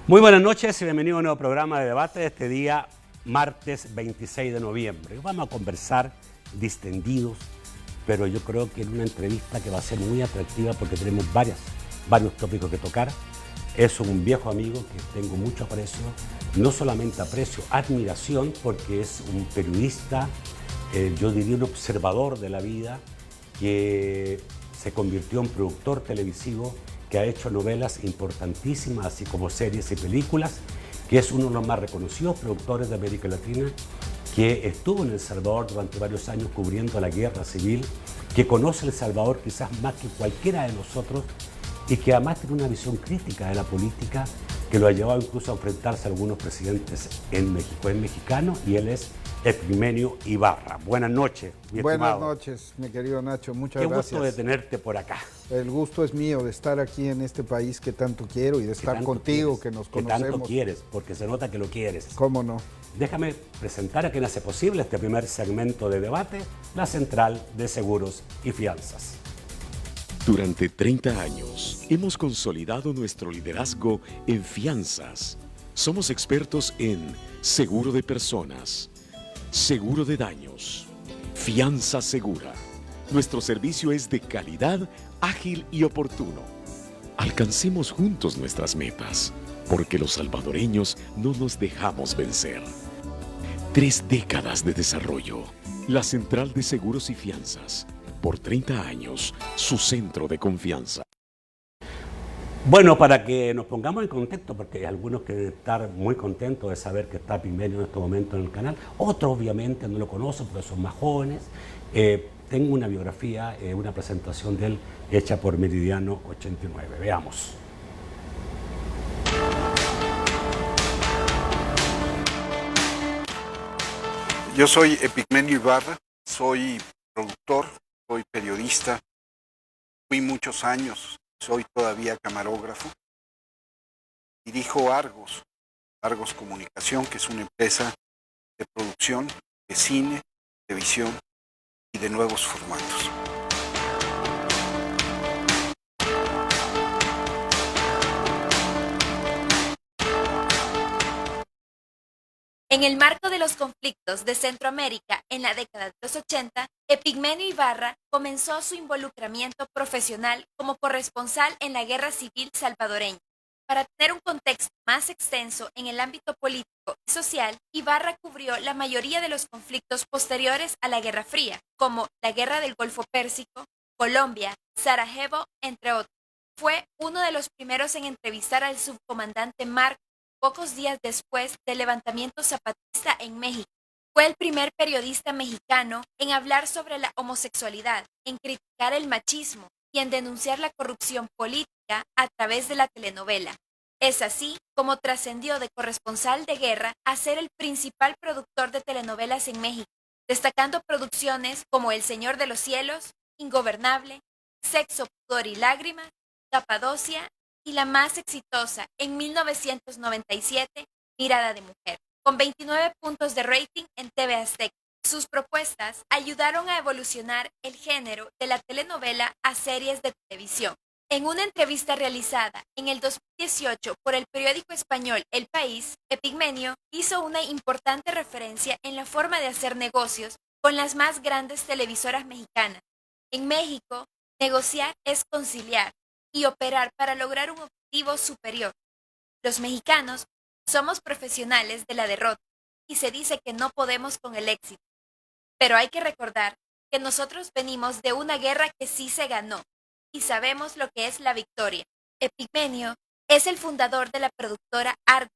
Muy buenas noches y bienvenido a un nuevo programa de debate de este día, martes 26 de noviembre. Vamos a conversar distendidos, pero yo creo que en una entrevista que va a ser muy atractiva porque tenemos varios tópicos que tocar. Es un viejo amigo que tengo mucho aprecio, no solamente aprecio, admiración, porque es un periodista, yo diría un observador de la vida, que se convirtió en productor televisivo, que ha hecho novelas importantísimas, así como series y películas, que es uno de los más reconocidos productores de América Latina, que estuvo en El Salvador durante varios años cubriendo la guerra civil, que conoce El Salvador quizás más que cualquiera de nosotros y que además tiene una visión crítica de la política que lo ha llevado incluso a enfrentarse a algunos presidentes en México. Es mexicano y él es Epigmenio Ibarra. Buenas noches, mi Buenas estimado. noches, mi querido Nacho, muchas Qué gracias. gusto de tenerte por acá. El gusto es mío de estar aquí en este país que tanto quiero y de estar contigo, que nos conocemos. Que tanto quieres, porque se nota que lo quieres. ¿Cómo no? Déjame presentar a quien hace posible este primer segmento de debate, la Central de Seguros y Fianzas. Durante 30 años hemos consolidado nuestro liderazgo en fianzas. Somos expertos en seguro de personas, seguro de daños, fianza segura. Nuestro servicio es de calidad, ágil y oportuno. Alcancemos juntos nuestras metas, porque los salvadoreños no nos dejamos vencer. 3 décadas de desarrollo. La Central de Seguros y Fianzas. Por 30 años, su centro de confianza. Bueno, para que nos pongamos en contexto, porque hay algunos que deben estar muy contentos de saber que está Epigmenio en este momento en el canal, otros obviamente no lo conocen porque son más jóvenes. Tengo una biografía, una presentación de él hecha por Meridiano 89. Veamos. Yo soy Epigmenio Ibarra, soy productor, soy periodista, fui muchos años, soy todavía camarógrafo, dirijo Argos Comunicación, que es una empresa de producción de cine, televisión y de nuevos formatos. En el marco de los conflictos de Centroamérica en la década de los 80, Epigmenio Ibarra comenzó su involucramiento profesional como corresponsal en la Guerra Civil salvadoreña. Para tener un contexto más extenso en el ámbito político y social, Ibarra cubrió la mayoría de los conflictos posteriores a la Guerra Fría, como la Guerra del Golfo Pérsico, Colombia, Sarajevo, entre otros. Fue uno de los primeros en entrevistar al subcomandante Marcos pocos días después del levantamiento zapatista en México. Fue el primer periodista mexicano en hablar sobre la homosexualidad, en criticar el machismo y en denunciar la corrupción política a través de la telenovela. Es así como trascendió de corresponsal de guerra a ser el principal productor de telenovelas en México, destacando producciones como El Señor de los Cielos, Ingobernable, Sexo, Pudor y Lágrimas, Capadocia y la más exitosa en 1997, Mirada de Mujer, con 29 puntos de rating en TV Azteca. Sus propuestas ayudaron a evolucionar el género de la telenovela a series de televisión. En una entrevista realizada en el 2018 por el periódico español El País, Epigmenio hizo una importante referencia en la forma de hacer negocios con las más grandes televisoras mexicanas. En México, negociar es conciliar y operar para lograr un objetivo superior. Los mexicanos somos profesionales de la derrota y se dice que no podemos con el éxito. Pero hay que recordar que nosotros venimos de una guerra que sí se ganó y sabemos lo que es la victoria. Epigmenio es el fundador de la productora Argos,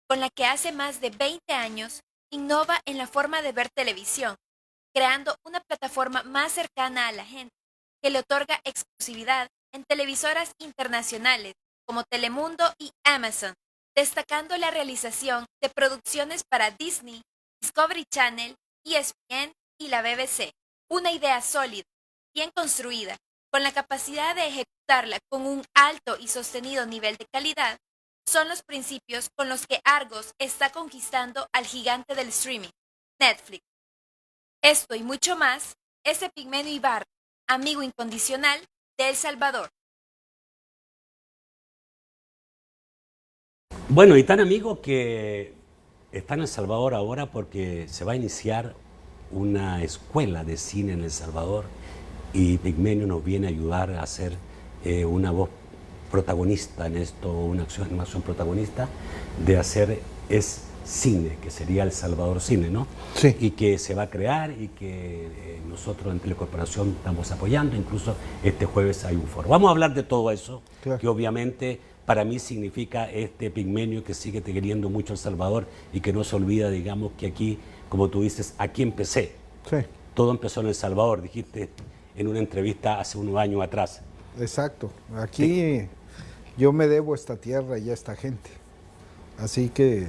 con la que hace más de 20 años innova en la forma de ver televisión, creando una plataforma más cercana a la gente, que le otorga exclusividad en televisoras internacionales como Telemundo y Amazon, destacando la realización de producciones para Disney, Discovery Channel, ESPN y la BBC. Una idea sólida, bien construida, con la capacidad de ejecutarla con un alto y sostenido nivel de calidad, son los principios con los que Argos está conquistando al gigante del streaming, Netflix. Esto y mucho más es Epigmenio Ibarra, amigo incondicional de El Salvador. Bueno, y tan amigos que están en El Salvador ahora porque se va a iniciar una escuela de cine en El Salvador y Pigmenio nos viene a ayudar a hacer una voz protagonista en esto, una acción protagonista de hacer cine, que sería El Salvador Cine, ¿no? Sí. Y que se va a crear y que nosotros en Telecorporación estamos apoyando, incluso este jueves hay un foro. Vamos a hablar de todo eso, Claro. que obviamente para mí significa este Pigmenio que sigue queriendo mucho El Salvador y que no se olvida, digamos, que aquí, como tú dices, aquí empecé. Sí, Todo empezó en El Salvador, dijiste en una entrevista hace unos años atrás. exacto. Aquí yo me debo a esta tierra y a esta gente. Así que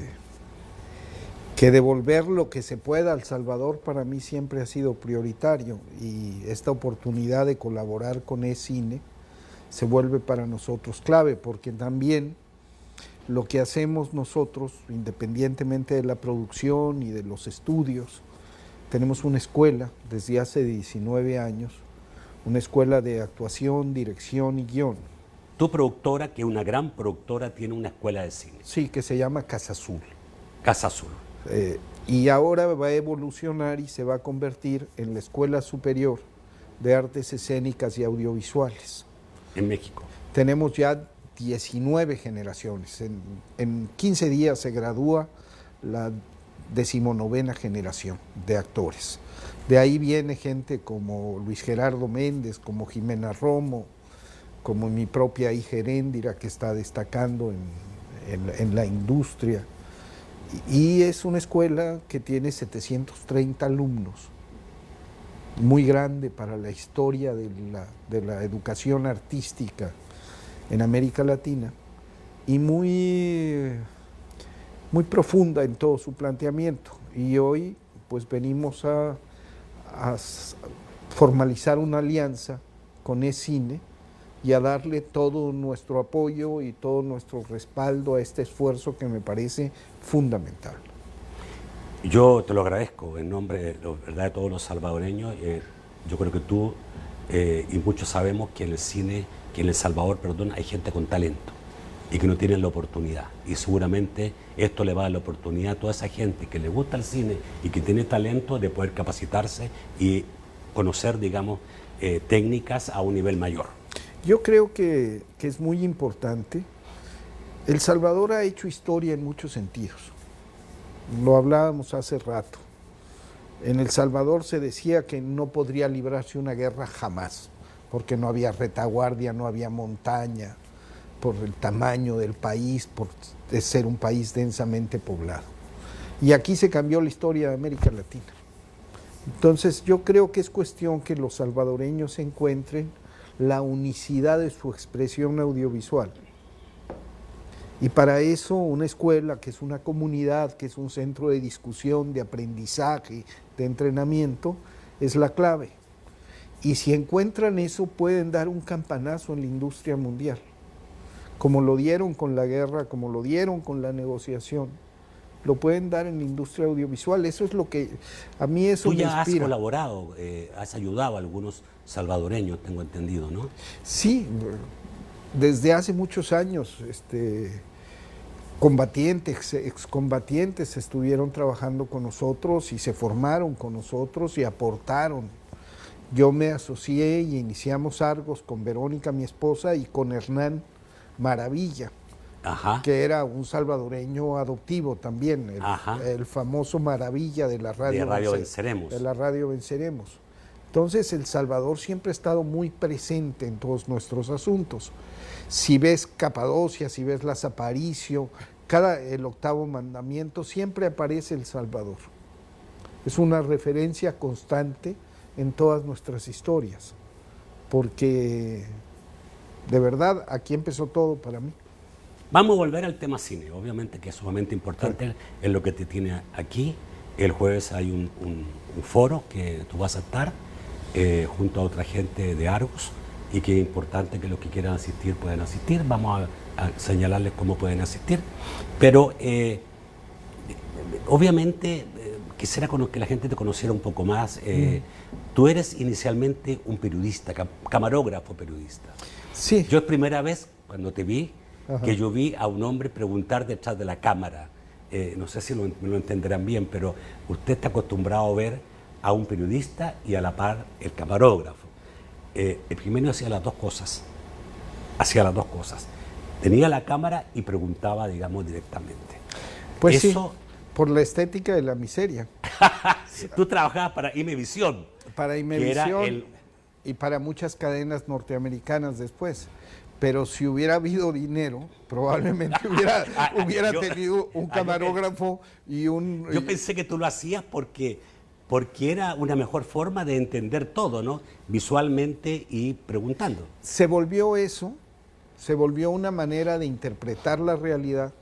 devolver lo que se pueda al Salvador para mí siempre ha sido prioritario, y esta oportunidad de colaborar con E-Cine se vuelve para nosotros clave, porque también lo que hacemos nosotros, independientemente de la producción y de los estudios, tenemos una escuela desde hace 19 años, una escuela de actuación, dirección y guión. Tu productora, que es una gran productora, tiene una escuela de cine, Sí, que se llama Casa Azul. Casa Azul. Y ahora va a evolucionar y se va a convertir en la Escuela Superior de Artes Escénicas y Audiovisuales. En México. Tenemos ya 19 generaciones. En 15 días se gradúa la 19ª generación de actores. De ahí viene gente como Luis Gerardo Méndez, como Jimena Romo, como mi propia hija Heréndira, que está destacando en la industria. Y es una escuela que tiene 730 alumnos, muy grande para la historia de la educación artística en América Latina, y muy profunda en todo su planteamiento. Y hoy pues venimos a formalizar una alianza con E-Cine y a darle todo nuestro apoyo y todo nuestro respaldo a este esfuerzo que me parece fundamental. Yo te lo agradezco en nombre de todos los salvadoreños. Yo creo que tú y muchos sabemos que en el cine, que en El Salvador, perdón, hay gente con talento y que no tienen la oportunidad. Y seguramente esto le va a dar la oportunidad a toda esa gente que le gusta el cine y que tiene talento de poder capacitarse y conocer, digamos, técnicas a un nivel mayor. Yo creo que es muy importante. El Salvador ha hecho historia en muchos sentidos. Lo hablábamos hace rato. En El Salvador se decía que no podría librarse una guerra jamás, porque no había retaguardia, no había montaña, por el tamaño del país, por ser un país densamente poblado. Y aquí se cambió la historia de América Latina. Entonces yo creo que es cuestión que los salvadoreños encuentren la unicidad de su expresión audiovisual. Y para eso una escuela, que es una comunidad, que es un centro de discusión, de aprendizaje, de entrenamiento, es la clave. Y si encuentran eso, pueden dar un campanazo en la industria mundial, como lo dieron con la guerra, como lo dieron con la negociación. Lo pueden dar en la industria audiovisual. Eso es lo que a mí eso me inspira. Tú ya has colaborado, has ayudado a algunos salvadoreños, tengo entendido, ¿no? Sí, desde hace muchos años, combatientes, excombatientes estuvieron trabajando con nosotros y se formaron con nosotros y aportaron. Yo me asocié y iniciamos Argos con Verónica, mi esposa, y con Hernán Maravilla, Ajá. que era un salvadoreño adoptivo también, el famoso Maravilla de la radio, de Radio Venceremos. De la radio Venceremos. Entonces El Salvador siempre ha estado muy presente en todos nuestros asuntos. Si ves Capadocia, si ves Las Aparicio, el octavo mandamiento, siempre aparece El Salvador. Es una referencia constante en todas nuestras historias, porque de verdad aquí empezó todo para mí. Vamos a volver al tema cine, obviamente que es sumamente importante, es lo que te tiene aquí. El jueves hay un foro que tú vas a estar junto a otra gente de Argos, y que es importante que los que quieran asistir puedan asistir. Vamos a señalarles cómo pueden asistir, pero obviamente quisiera que la gente te conociera un poco más. Tú eres inicialmente un periodista, camarógrafo periodista. Sí. Yo es primera vez cuando te vi Ajá. que yo vi a un hombre preguntar detrás de la cámara. No sé si me lo entenderán bien, pero usted está acostumbrado a ver a un periodista y a la par el camarógrafo. Epigmenio hacía las dos cosas. Hacía las dos cosas. Tenía la cámara y preguntaba, digamos, directamente. Pues Eso, sí, por la estética de la miseria. tú trabajabas para Imevisión, Para que era Imevisión el... y para muchas cadenas norteamericanas después. Pero si hubiera habido dinero, probablemente hubiera yo- tenido un yo camarógrafo y un... Yo pensé que tú lo hacías porque era una mejor forma de entender todo, ¿no? Visualmente y preguntando. Se volvió eso, se volvió una manera de interpretar la realidad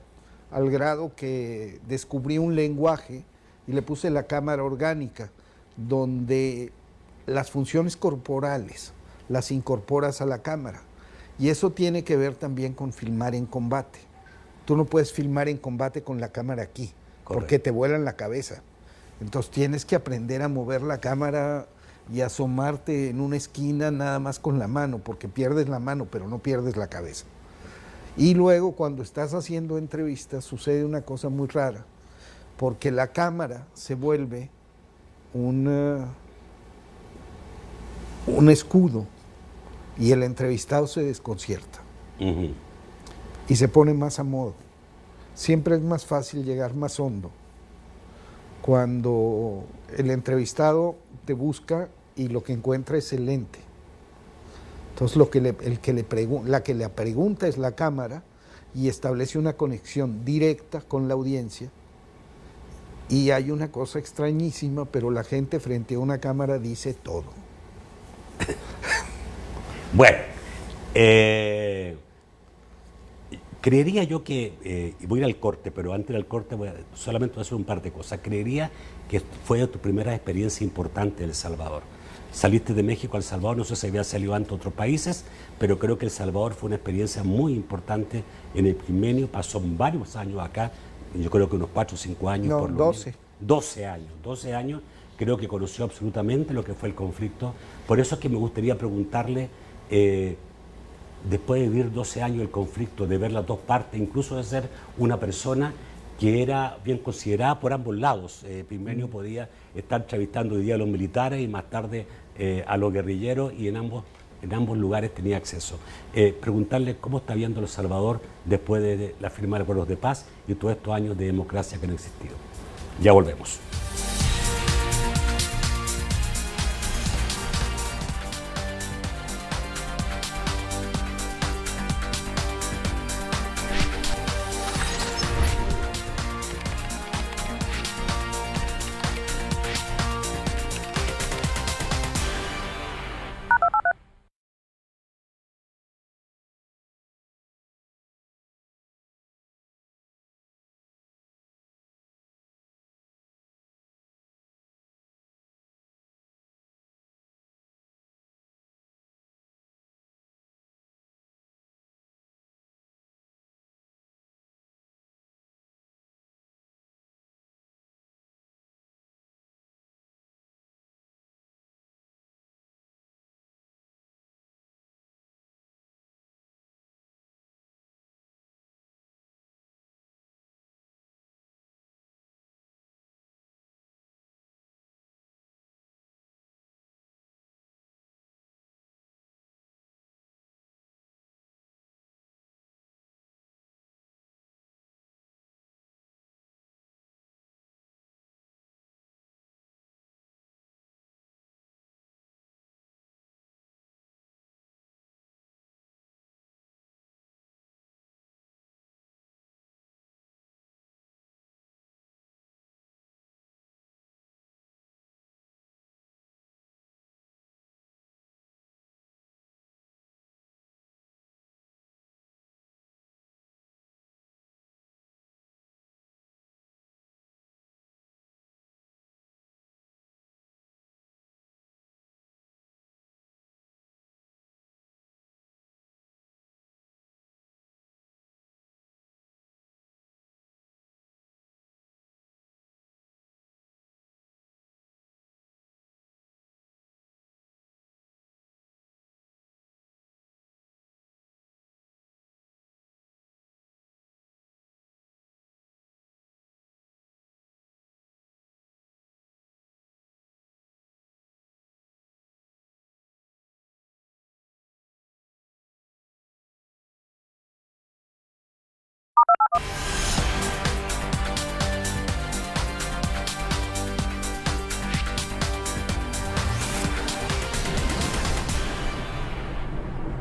al grado que descubrí un lenguaje y le puse la cámara orgánica, donde las funciones corporales las incorporas a la cámara. Y eso tiene que ver también con filmar en combate. Tú no puedes filmar en combate con la cámara aquí, porque te vuelan la cabeza. Entonces tienes que aprender a mover la cámara y asomarte en una esquina nada más con la mano, porque pierdes la mano, pero no pierdes la cabeza. Y luego cuando estás haciendo entrevistas sucede una cosa muy rara, porque la cámara se vuelve un escudo y el entrevistado se desconcierta Ujú. y se pone más a modo. Siempre es más fácil llegar más hondo cuando el entrevistado te busca y lo que encuentra es el lente. Entonces la que le pregunta es la cámara y establece una conexión directa con la audiencia. Y hay una cosa extrañísima, pero la gente frente a una cámara dice todo. Bueno, creería yo que, y voy a ir al corte, pero antes del corte solamente voy a hacer un par de cosas. Creería que fue tu primera experiencia importante en El Salvador. Saliste de México a El Salvador, no sé si había salido antes a otros países, pero creo que El Salvador fue una experiencia muy importante en Epigmenio. Pasó varios años acá, yo creo que unos 4 o 5 años No, por lo 12. menos. 12 años, creo que conoció absolutamente lo que fue el conflicto. Por eso es que me gustaría preguntarle, después de vivir 12 años el conflicto, de ver las dos partes, incluso de ser una persona que era bien considerada por ambos lados. Epigmenio podía estar entrevistando hoy día a los militares y más tarde a los guerrilleros, y en ambos lugares tenía acceso. Preguntarle cómo está viendo El Salvador después de la firma de acuerdos de paz y todos estos años de democracia que han existido. Ya volvemos.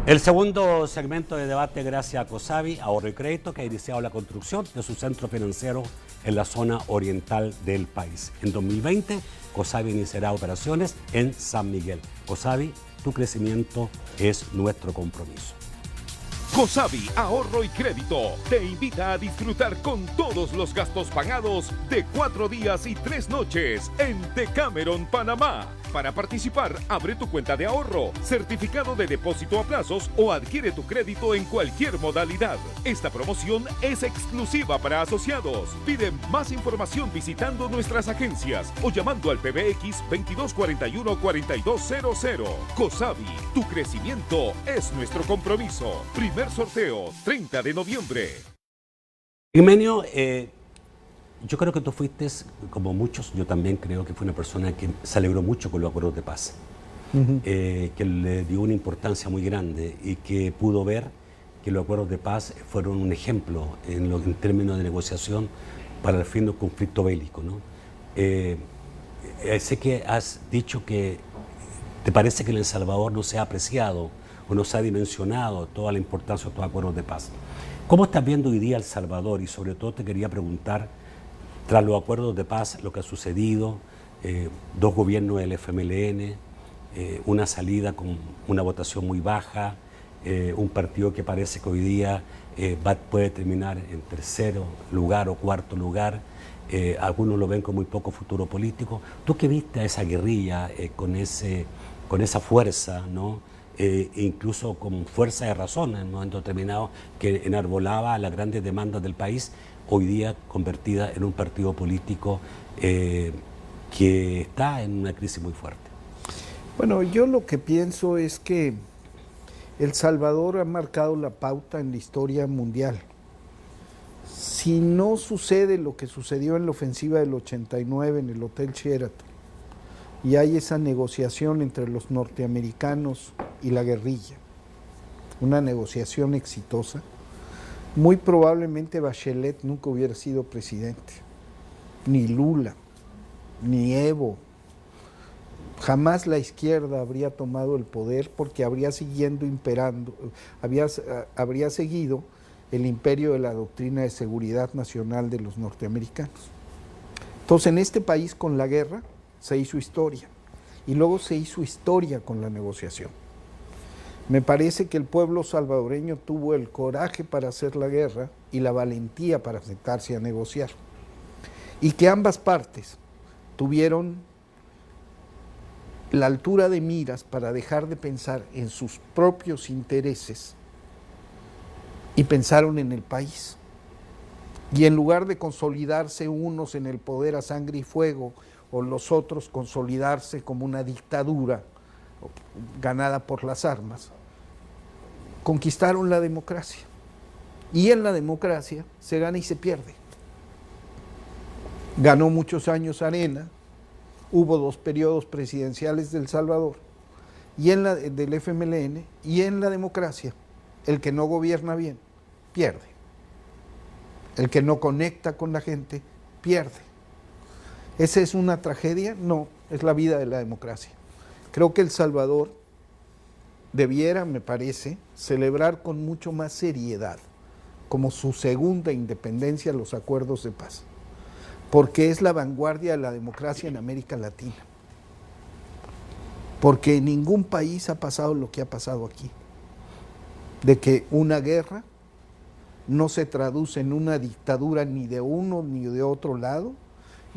El segundo segmento de debate gracias a COSAVI, Ahorro y Crédito, que ha iniciado la construcción de su centro financiero en la zona oriental del país. En 2020, COSAVI iniciará operaciones en San Miguel. COSAVI, tu crecimiento es nuestro compromiso. COSAVI Ahorro y Crédito te invita a disfrutar con todos los gastos pagados de 4 días y 3 noches en Decameron, Panamá. Para participar, abre tu cuenta de ahorro, certificado de depósito a plazos o adquiere tu crédito en cualquier modalidad. Esta promoción es exclusiva para asociados. Pide más información visitando nuestras agencias o llamando al PBX 2241-4200. COSAVI, tu crecimiento es nuestro compromiso. Primer sorteo, 30 de noviembre. Epigmenio, yo creo que tú fuiste, como muchos, yo también creo que fue una persona que se alegró mucho con los acuerdos de paz, que le dio una importancia muy grande y que pudo ver que los acuerdos de paz fueron un ejemplo en términos de negociación para el fin del conflicto bélico, ¿no? Sé que has dicho que te parece que en El Salvador no se ha apreciado o no se ha dimensionado toda la importancia de estos acuerdos de paz. ¿Cómo estás viendo hoy día El Salvador? Y sobre todo te quería preguntar, tras los acuerdos de paz, lo que ha sucedido, 2 gobiernos del FMLN, una salida con una votación muy baja, un partido que parece que hoy día puede terminar en tercero lugar o cuarto lugar, algunos lo ven con muy poco futuro político. ¿Tú qué viste a esa guerrilla con esa fuerza, ¿no? Incluso con fuerza de razón en un momento determinado, que enarbolaba las grandes demandas del país, hoy día convertida en un partido político que está en una crisis muy fuerte? Bueno, yo lo que pienso es que El Salvador ha marcado la pauta en la historia mundial. Si no sucede lo que sucedió en la ofensiva del 89 en el Hotel Sheraton, y hay esa negociación entre los norteamericanos y la guerrilla, una negociación exitosa, muy probablemente Bachelet nunca hubiera sido presidente, ni Lula, ni Evo. Jamás la izquierda habría tomado el poder porque habría seguido el imperio de la doctrina de seguridad nacional de los norteamericanos. Entonces, en este país con la guerra se hizo historia y luego se hizo historia con la negociación. Me parece que el pueblo salvadoreño tuvo el coraje para hacer la guerra y la valentía para sentarse a negociar. Y que ambas partes tuvieron la altura de miras para dejar de pensar en sus propios intereses y pensaron en el país. Y en lugar de consolidarse unos en el poder a sangre y fuego o los otros consolidarse como una dictadura ganada por las armas, conquistaron la democracia. Y en la democracia se gana y se pierde. Ganó muchos años Arena, hubo 2 periodos presidenciales de El Salvador, y del FMLN, y en la democracia, el que no gobierna bien, pierde. El que no conecta con la gente, pierde. ¿Esa es una tragedia? No, es la vida de la democracia. Creo que El Salvador debiera, me parece, celebrar con mucho más seriedad, como su segunda independencia, los acuerdos de paz, porque es la vanguardia de la democracia en América Latina. Porque en ningún país ha pasado lo que ha pasado aquí, de que una guerra no se traduce en una dictadura ni de uno ni de otro lado,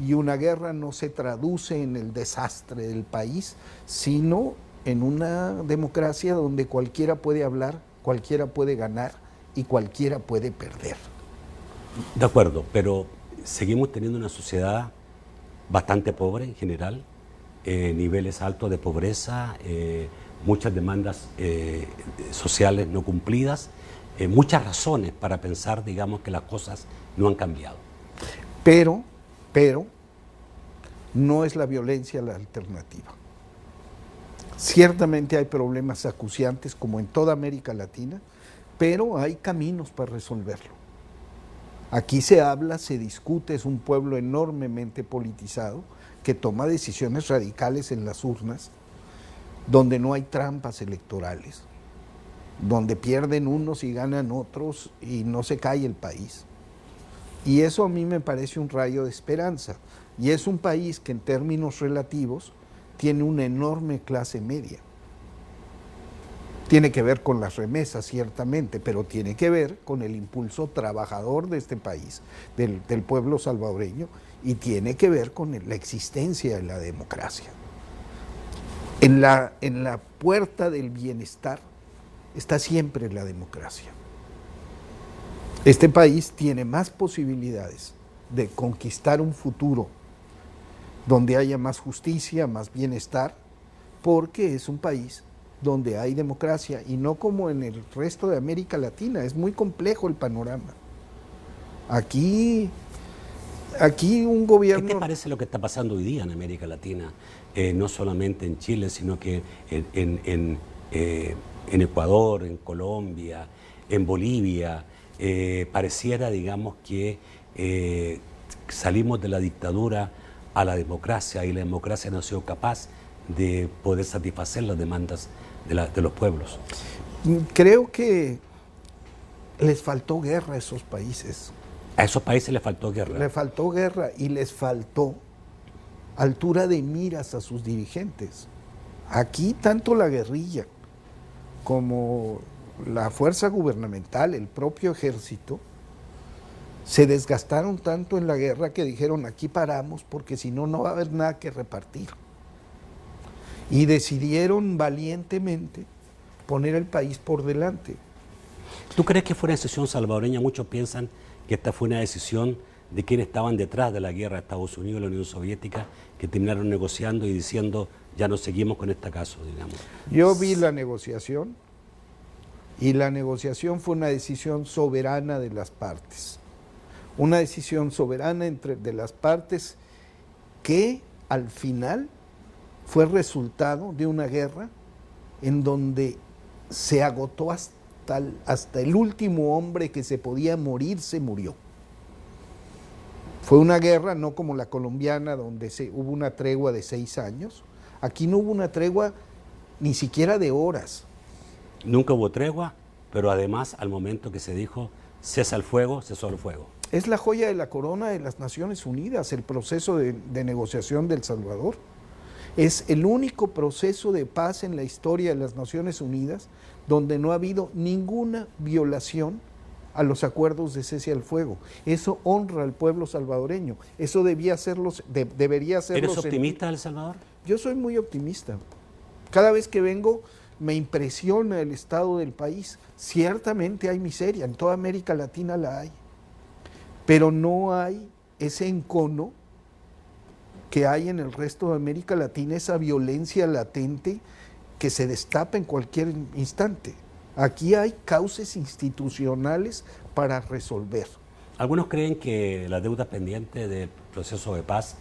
y una guerra no se traduce en el desastre del país, sino en una democracia donde cualquiera puede hablar, cualquiera puede ganar y cualquiera puede perder. De acuerdo, pero seguimos teniendo una sociedad bastante pobre en general, niveles altos de pobreza, muchas demandas sociales no cumplidas, muchas razones para pensar, digamos, que las cosas no han cambiado. Pero no es la violencia la alternativa. Ciertamente hay problemas acuciantes como en toda América Latina, pero hay caminos para resolverlo. Aquí se habla, se discute, es un pueblo enormemente politizado que toma decisiones radicales en las urnas, donde no hay trampas electorales, donde pierden unos y ganan otros y no se cae el país. Y eso a mí me parece un rayo de esperanza. Y es un país que en términos relativos tiene una enorme clase media. Tiene que ver con las remesas, ciertamente, pero tiene que ver con el impulso trabajador de este país, del pueblo salvadoreño, y tiene que ver con la existencia de la democracia. En la puerta del bienestar está siempre la democracia. Este país tiene más posibilidades de conquistar un futuro donde haya más justicia, más bienestar, porque es un país donde hay democracia y no como en el resto de América Latina. Es muy complejo el panorama. Aquí un gobierno... ¿Qué te parece lo que está pasando hoy día en América Latina? No solamente en Chile, sino que en Ecuador, en Colombia, en Bolivia. Pareciera, digamos, que salimos de la dictadura a la democracia y la democracia no ha sido capaz de poder satisfacer las demandas de los pueblos. Creo que les faltó guerra a esos países. A esos países les faltó guerra. Les faltó guerra y les faltó altura de miras a sus dirigentes. Aquí tanto la guerrilla como la fuerza gubernamental, el propio ejército, se desgastaron tanto en la guerra que dijeron aquí paramos porque si no, no va a haber nada que repartir. Y decidieron valientemente poner el país por delante. ¿Tú crees que fue una decisión salvadoreña? Muchos piensan que esta fue una decisión de quienes estaban detrás de la guerra de Estados Unidos y la Unión Soviética, que terminaron negociando y diciendo ya no seguimos con este caso, digamos. Yo vi la negociación y la negociación fue una decisión soberana de las partes. Una decisión soberana de las partes que al final fue resultado de una guerra en donde se agotó hasta el último hombre que se podía morir, se murió. Fue una guerra no como la colombiana, donde hubo una tregua de 6 años. Aquí no hubo una tregua ni siquiera de horas. Nunca hubo tregua, pero además al momento que se dijo cesa el fuego, cesó el fuego. Es la joya de la corona de las Naciones Unidas, el proceso de negociación de El Salvador. Es el único proceso de paz en la historia de las Naciones Unidas donde no ha habido ninguna violación a los acuerdos de cese al fuego. Eso honra al pueblo salvadoreño. Eso debería hacerlo. ¿Eres optimista de El Salvador? Yo soy muy optimista. Cada vez que vengo me impresiona el estado del país. Ciertamente hay miseria, en toda América Latina la hay, pero no hay ese encono que hay en el resto de América Latina, esa violencia latente que se destapa en cualquier instante. Aquí hay cauces institucionales para resolver. Algunos creen que las deudas pendientes del proceso de paz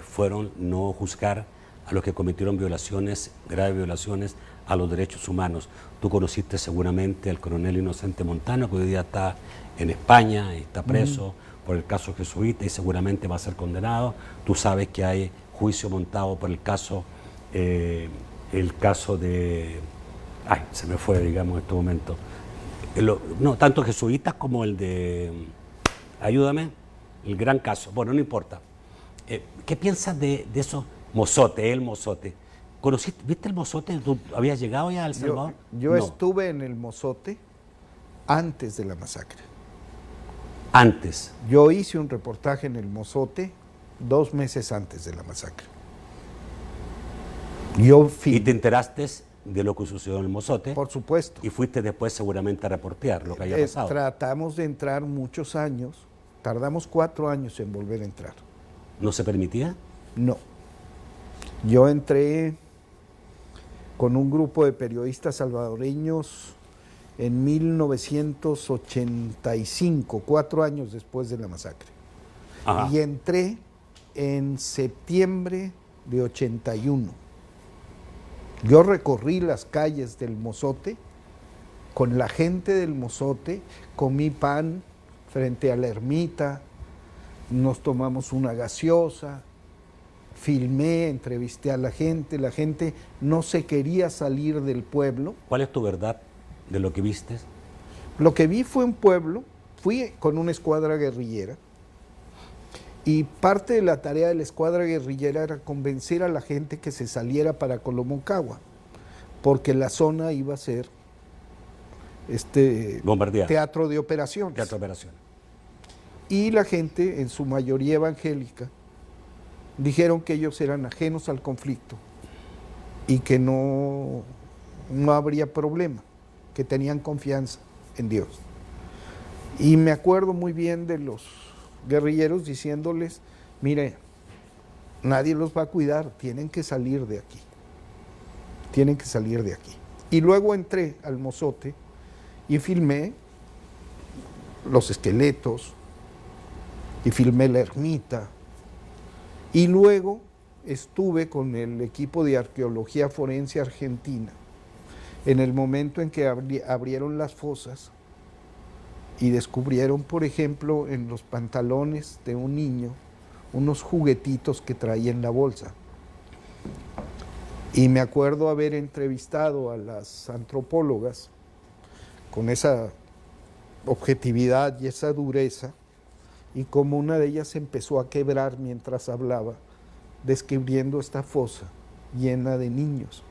fueron no juzgar a los que cometieron violaciones, graves violaciones a los derechos humanos. Tú conociste seguramente al coronel Inocente Montano, que hoy día está en España, está preso por el caso jesuita y seguramente va a ser condenado. Tú sabes que hay juicio montado por el caso de... Ay, se me fue, digamos, en este momento. No, tanto jesuitas como el de... Ayúdame, el gran caso. Bueno, no importa. ¿Qué piensas de esos mozotes, el mozote? ¿Viste el mozote? ¿Tú habías llegado ya a El Salvador? Yo no. estuve en el mozote antes de la masacre. Antes. Yo hice un reportaje en el mozote 2 meses antes de la masacre. ¿Y te enteraste de lo que sucedió en el mozote? Por supuesto. Y fuiste después seguramente a reportear lo que había pasado. Tratamos de entrar muchos años, tardamos 4 años en volver a entrar. ¿No se permitía? No. Yo entré con un grupo de periodistas salvadoreños en 1985, 4 años después de la masacre. Ajá. Y entré en septiembre de 81. Yo recorrí las calles del mozote con la gente del mozote, comí pan, frente a la ermita, nos tomamos una gaseosa, filmé, entrevisté a la gente no se quería salir del pueblo. ¿Cuál es tu verdad de lo que viste? Lo que vi fue un pueblo, fui con una escuadra guerrillera, y parte de la tarea de la escuadra guerrillera era convencer a la gente que se saliera para Colomoncagua, porque la zona iba a ser Bombardeada. teatro de operaciones. Teatro de operaciones. Y la gente, en su mayoría evangélica, dijeron que ellos eran ajenos al conflicto y que no habría problema, que tenían confianza en Dios. Y me acuerdo muy bien de los guerrilleros diciéndoles, mire, nadie los va a cuidar, tienen que salir de aquí. Tienen que salir de aquí. Y luego entré al mozote y filmé los esqueletos, y filmé la ermita, y luego estuve con el equipo de arqueología forense argentina en el momento en que abrieron las fosas y descubrieron, por ejemplo, en los pantalones de un niño, unos juguetitos que traía en la bolsa. Y me acuerdo haber entrevistado a las antropólogas con esa objetividad y esa dureza, y como una de ellas empezó a quebrar mientras hablaba, describiendo esta fosa llena de niños.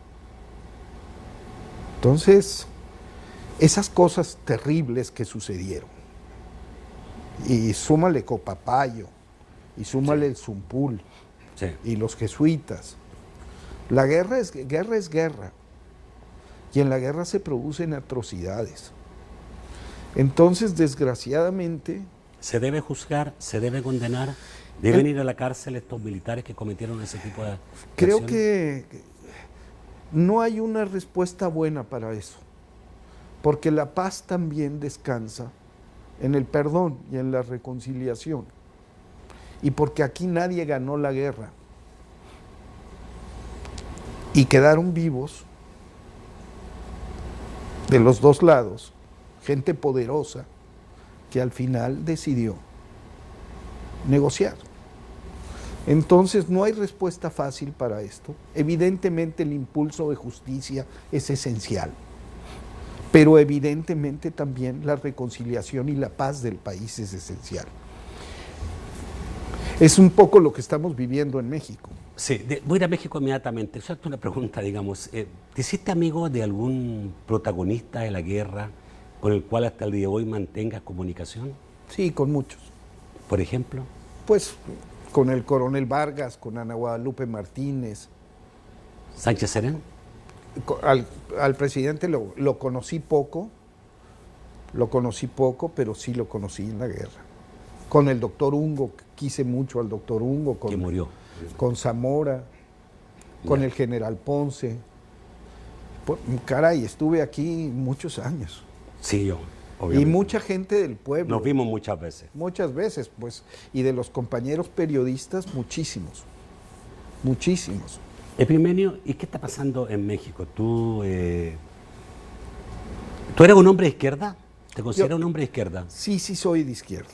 Entonces, esas cosas terribles que sucedieron, y súmale Copapayo, y súmale el Zumpul, y los jesuitas. La guerra es guerra, y en la guerra se producen atrocidades. Entonces, desgraciadamente, ¿se debe juzgar, se debe condenar? ¿Deben ir a la cárcel estos militares que cometieron ese tipo de creo acciones? que no hay una respuesta buena para eso, porque la paz también descansa en el perdón y en la reconciliación, y porque aquí nadie ganó la guerra, y quedaron vivos de los dos lados gente poderosa que al final decidió negociar. Entonces no hay respuesta fácil para esto. Evidentemente el impulso de justicia es esencial, pero evidentemente también la reconciliación y la paz del país es esencial. Es un poco lo que estamos viviendo en México. Sí, voy a ir a México inmediatamente. Eso es una pregunta, digamos. ¿Te hiciste amigo de algún protagonista de la guerra con el cual hasta el día de hoy mantengas comunicación? Sí, con muchos. Por ejemplo. Pues con el coronel Vargas, con Ana Guadalupe Martínez. ¿Sánchez Serén? Al presidente lo conocí poco, pero sí lo conocí en la guerra. Con el doctor Ungo, quise mucho al doctor Ungo. Que murió. Con Zamora, con el general Ponce. Caray, estuve aquí muchos años. Sí, yo, obviamente. Y mucha gente del pueblo. Nos vimos muchas veces. Muchas veces, pues. Y de los compañeros periodistas, muchísimos. Muchísimos. Epimenio, ¿y qué está pasando en México? ¿Tú eres un hombre de izquierda? ¿Te consideras un hombre de izquierda? Sí, soy de izquierda.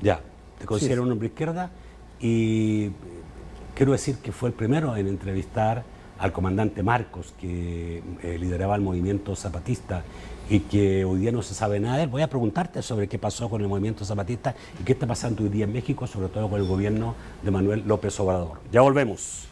Ya, te considero Sí. un hombre de izquierda y quiero decir que fue el primero en entrevistar al comandante Marcos, que lideraba el movimiento zapatista y que hoy día no se sabe nada de él. Voy a preguntarte sobre qué pasó con el movimiento zapatista y qué está pasando hoy día en México, sobre todo con el gobierno de Manuel López Obrador. Ya volvemos.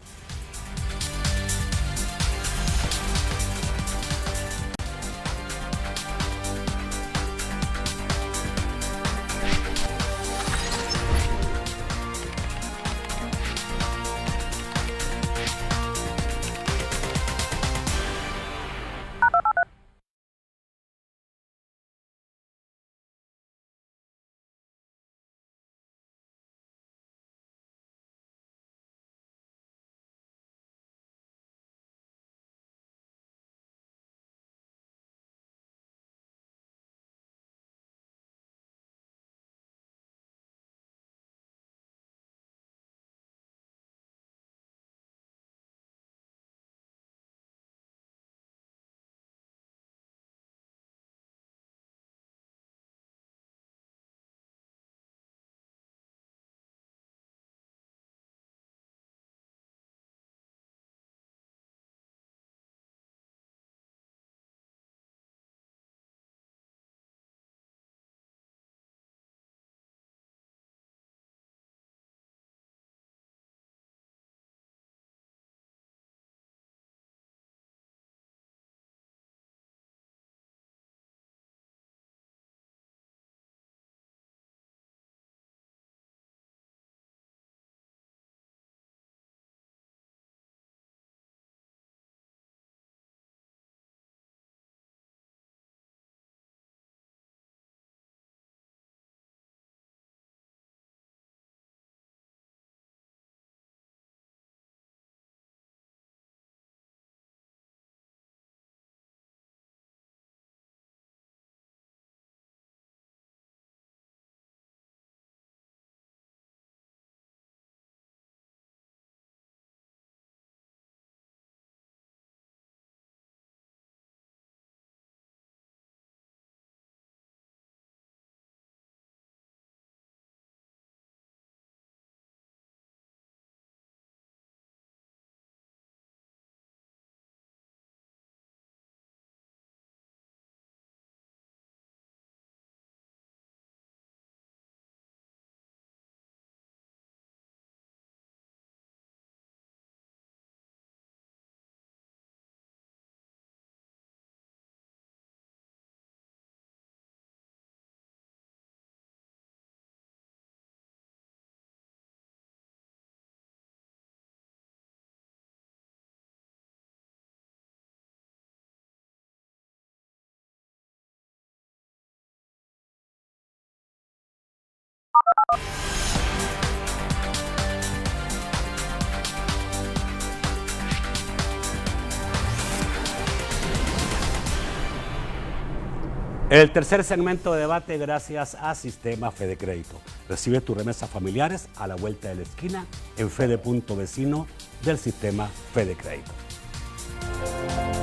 El tercer segmento de debate gracias a Sistema Fede Crédito. Recibe tus remesas familiares a la vuelta de la esquina en Fede.vecino del Sistema Fede Crédito.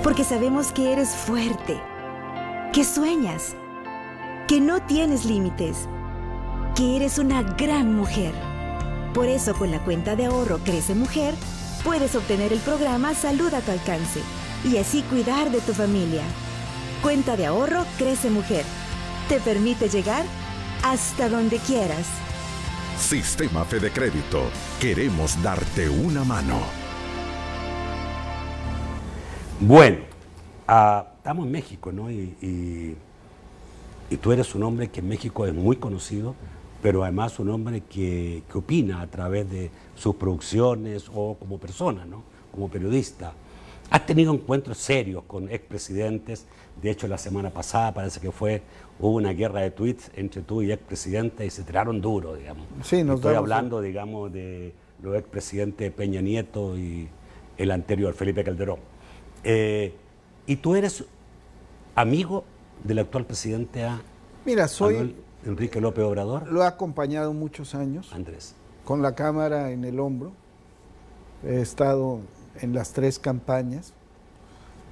Porque sabemos que eres fuerte, que sueñas, que no tienes límites, que eres una gran mujer. Por eso con la cuenta de ahorro Crece Mujer puedes obtener el programa Salud a tu alcance y así cuidar de tu familia. Cuenta de ahorro Crece Mujer. Te permite llegar hasta donde quieras. Sistema Fede Crédito. Queremos darte una mano. Bueno, estamos en México, ¿no? Y tú eres un hombre que en México es muy conocido, pero además un hombre que opina a través de sus producciones o como persona, ¿no? Como periodista. Has tenido encuentros serios con expresidentes. De hecho, la semana pasada parece que hubo una guerra de tweets entre tú y expresidentes y se tiraron duro, digamos. Sí, Estoy hablando, digamos, de los expresidentes Peña Nieto y el anterior, Felipe Calderón. ¿Y tú eres amigo del actual presidente Mira, Manuel Enrique López Obrador? Lo he acompañado muchos años. Andrés. Con la cámara en el hombro. He estado en las 3 campañas.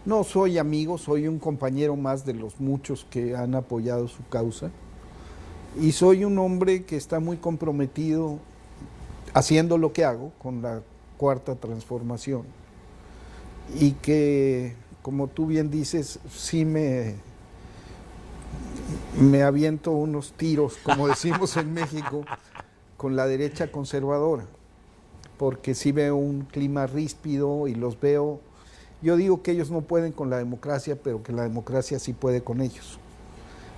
No soy amigo, soy un compañero más de los muchos que han apoyado su causa. Y soy un hombre que está muy comprometido haciendo lo que hago con la Cuarta Transformación. Y que, como tú bien dices, sí me aviento unos tiros, como decimos en México, con la derecha conservadora. Porque sí veo un clima ríspido y los veo. Yo digo que ellos no pueden con la democracia, pero que la democracia sí puede con ellos.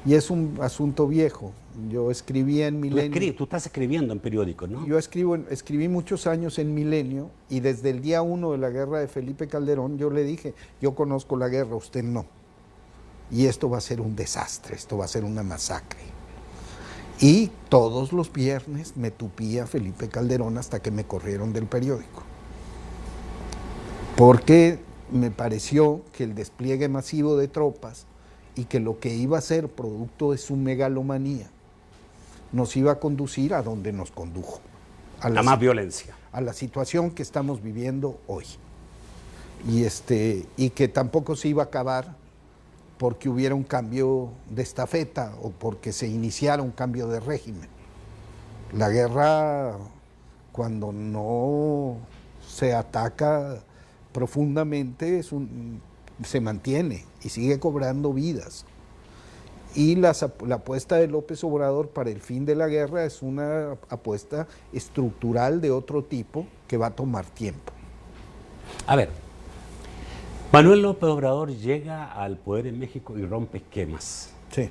Y es un asunto viejo. Yo escribí en Milenio. Tú estás escribiendo en periódicos, ¿no? Yo escribí muchos años en Milenio y desde el día 1 de la guerra de Felipe Calderón yo le dije, yo conozco la guerra, usted no. Y esto va a ser un desastre, esto va a ser una masacre. Y todos los viernes me tupía Felipe Calderón hasta que me corrieron del periódico. Porque me pareció que el despliegue masivo de tropas y que lo que iba a ser producto de su megalomanía nos iba a conducir a donde nos condujo. A más violencia. A la situación que estamos viviendo hoy. Y que tampoco se iba a acabar porque hubiera un cambio de estafeta o porque se iniciara un cambio de régimen. La guerra, cuando no se ataca profundamente, se mantiene y sigue cobrando vidas. Y la apuesta de López Obrador para el fin de la guerra es una apuesta estructural de otro tipo que va a tomar tiempo. A ver, Manuel López Obrador llega al poder en México y rompe esquemas. Sí.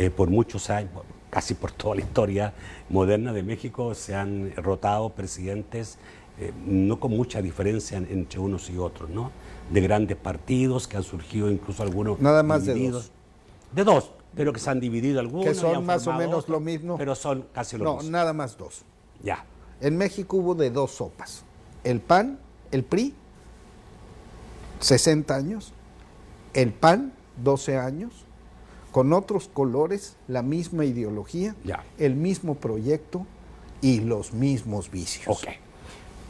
Por muchos años, casi por toda la historia moderna de México, se han rotado presidentes, no con mucha diferencia entre unos y otros, ¿no? De grandes partidos que han surgido, incluso algunos nada más divididos. de 2. De 2, pero que se han dividido algunos. Que son más o formado menos otros, lo mismo. Pero son casi lo mismo. No, nada más 2. Ya. En México hubo de 2 sopas. El PAN, el PRI, 60 años, el PAN, 12 años, con otros colores, la misma ideología, el mismo proyecto y los mismos vicios. Ok.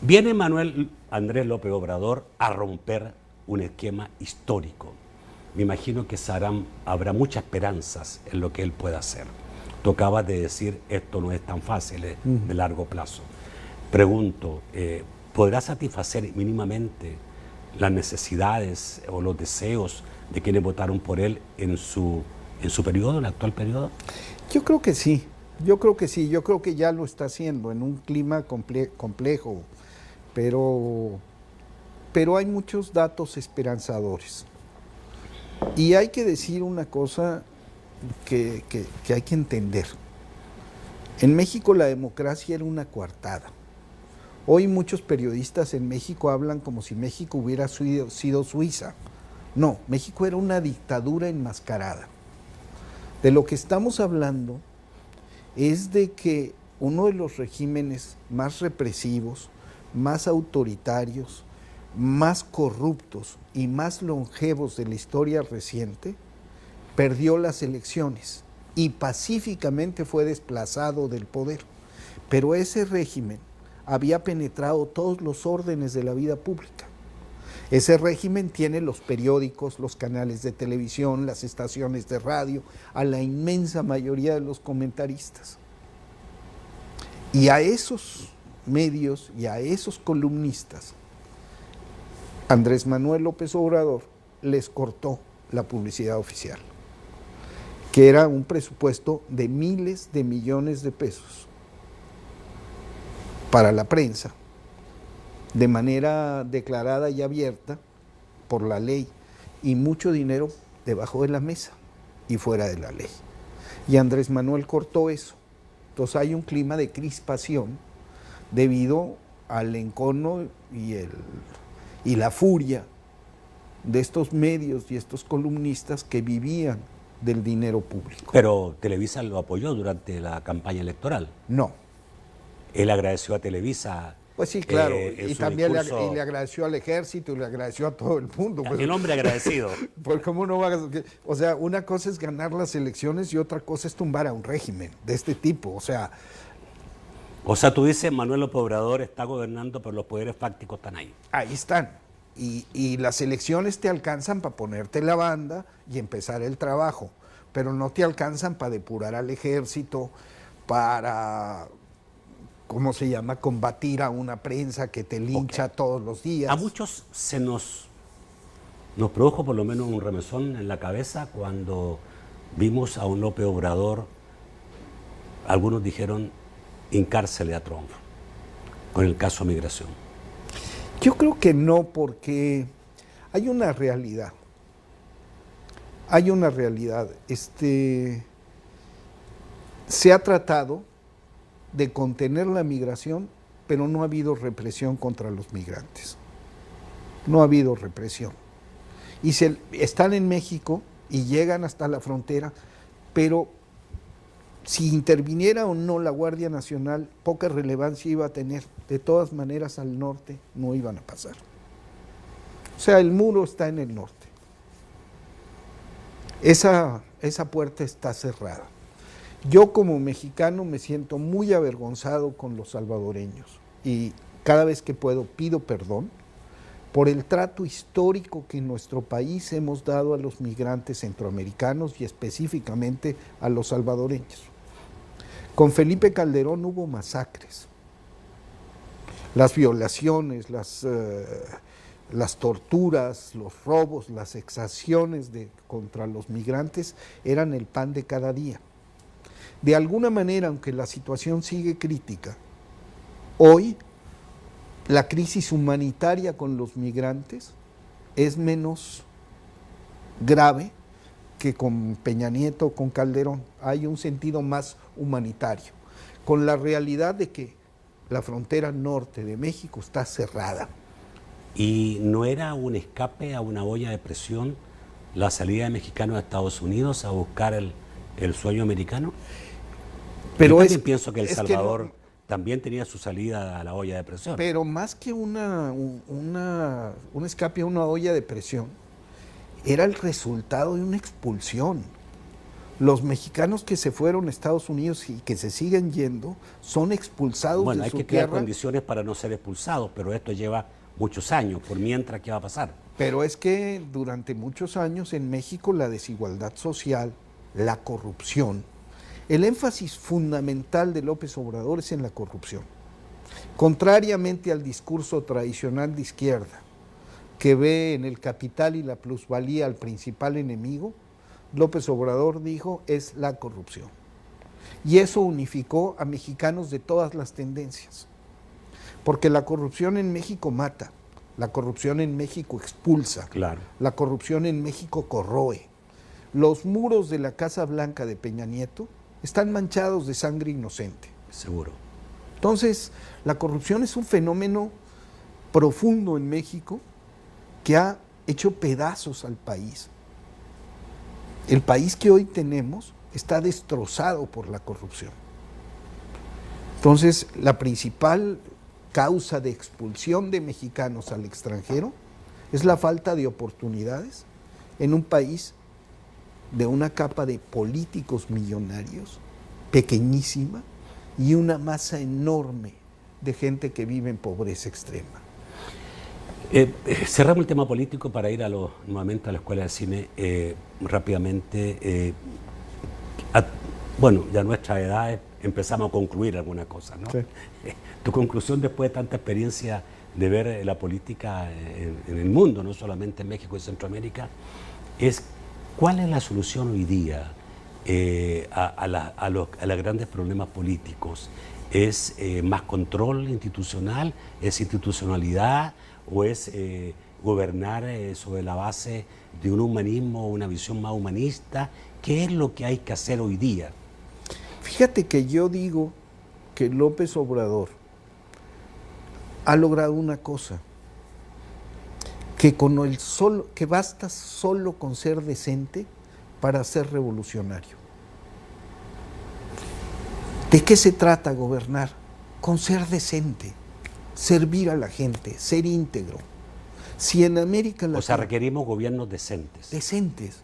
Viene Manuel Andrés López Obrador a romper un esquema histórico. Me imagino que habrá muchas esperanzas en lo que él pueda hacer. Tú acabas de decir, esto no es tan fácil de largo plazo. Pregunto, ¿podrá satisfacer mínimamente las necesidades o los deseos de quienes votaron por él en su periodo, en el actual periodo? Yo creo que sí, yo creo que ya lo está haciendo en un clima complejo, pero hay muchos datos esperanzadores. Y hay que decir una cosa que hay que entender. En México la democracia era una coartada. Hoy muchos periodistas en México hablan como si México hubiera sido Suiza. No, México era una dictadura enmascarada. De lo que estamos hablando es de que uno de los regímenes más represivos, más autoritarios, más corruptos y más longevos de la historia reciente, perdió las elecciones y pacíficamente fue desplazado del poder. Pero ese régimen había penetrado todos los órdenes de la vida pública. Ese régimen tiene los periódicos, los canales de televisión, las estaciones de radio, a la inmensa mayoría de los comentaristas. Y a esos medios y a esos columnistas, Andrés Manuel López Obrador les cortó la publicidad oficial, que era un presupuesto de miles de millones de pesos para la prensa, de manera declarada y abierta por la ley, y mucho dinero debajo de la mesa y fuera de la ley. Y Andrés Manuel cortó eso. Entonces hay un clima de crispación debido al encono y la furia de estos medios y estos columnistas que vivían del dinero público. Pero Televisa lo apoyó durante la campaña electoral. No. Él agradeció a Televisa. Pues sí, claro, en y su también discurso. le agradeció al ejército y le agradeció a todo el mundo. Pues, El hombre agradecido. pues cómo no va a... O sea, una cosa es ganar las elecciones y otra cosa es tumbar a un régimen de este tipo. O sea, Tú dices, Manuel López Obrador está gobernando, pero los poderes fácticos están ahí. ahí están. Y las elecciones te alcanzan para ponerte la banda y empezar el trabajo, pero no te alcanzan para depurar al ejército, para... ¿cómo se llama?, combatir a una prensa que te lincha todos los días. A muchos nos produjo por lo menos un remesón en la cabeza cuando vimos a un López Obrador, algunos dijeron, hincársele a Trump con el caso migración. Yo creo que no, porque hay una realidad. Hay una realidad. Se ha tratado de contener la migración, pero no ha habido represión contra los migrantes. No ha habido represión. Y están en México y llegan hasta la frontera, pero si interviniera o no la Guardia Nacional, poca relevancia iba a tener. De todas maneras, al norte no iban a pasar. O sea, el muro está en el norte. Esa puerta está cerrada. Yo como mexicano me siento muy avergonzado con los salvadoreños y cada vez que puedo pido perdón por el trato histórico que en nuestro país hemos dado a los migrantes centroamericanos y específicamente a los salvadoreños. Con Felipe Calderón hubo masacres, las violaciones, las torturas, los robos, las exacciones contra los migrantes eran el pan de cada día. De alguna manera, aunque la situación sigue crítica, hoy la crisis humanitaria con los migrantes es menos grave que con Peña Nieto o con Calderón. Hay un sentido más humanitario, con la realidad de que la frontera norte de México está cerrada. ¿Y no era un escape a una olla de presión la salida de mexicanos a Estados Unidos a buscar el sueño americano? Yo también pienso que El Salvador también tenía su salida a la olla de presión. Pero más que un escape a una olla de presión, era el resultado de una expulsión. Los mexicanos que se fueron a Estados Unidos y que se siguen yendo son expulsados de su tierra. Bueno, hay que crear condiciones para no ser expulsados, pero esto lleva muchos años. Por mientras, ¿qué va a pasar? Pero es que durante muchos años en México la desigualdad social, la corrupción, el énfasis fundamental de López Obrador es en la corrupción. Contrariamente al discurso tradicional de izquierda, que ve en el capital y la plusvalía al principal enemigo, López Obrador dijo es la corrupción. Y eso unificó a mexicanos de todas las tendencias. Porque la corrupción en México mata, la corrupción en México expulsa, claro. La corrupción en México corroe. Los muros de la Casa Blanca de Peña Nieto están manchados de sangre inocente. Seguro. Entonces, la corrupción es un fenómeno profundo en México que ha hecho pedazos al país. El país que hoy tenemos está destrozado por la corrupción. Entonces, la principal causa de expulsión de mexicanos al extranjero es la falta de oportunidades en un país de una capa de políticos millonarios, pequeñísima, y una masa enorme de gente que vive en pobreza extrema. Cerramos el tema político para ir nuevamente a la Escuela de Cine rápidamente. Bueno, ya a nuestra edad empezamos a concluir alguna cosa, ¿no? Sí. Tu conclusión después de tanta experiencia de ver la política en el mundo, no solamente en México y Centroamérica, es ¿cuál es la solución hoy día a los grandes problemas políticos? ¿Es más control institucional? ¿Es institucionalidad? ¿O es gobernar sobre la base de un humanismo, una visión más humanista? ¿Qué es lo que hay que hacer hoy día? Fíjate que yo digo que López Obrador ha logrado una cosa, que basta solo con ser decente para ser revolucionario. ¿De qué se trata gobernar? Con ser decente, servir a la gente, ser íntegro. Si en América Latina... O sea, requerimos gobiernos decentes. Decentes,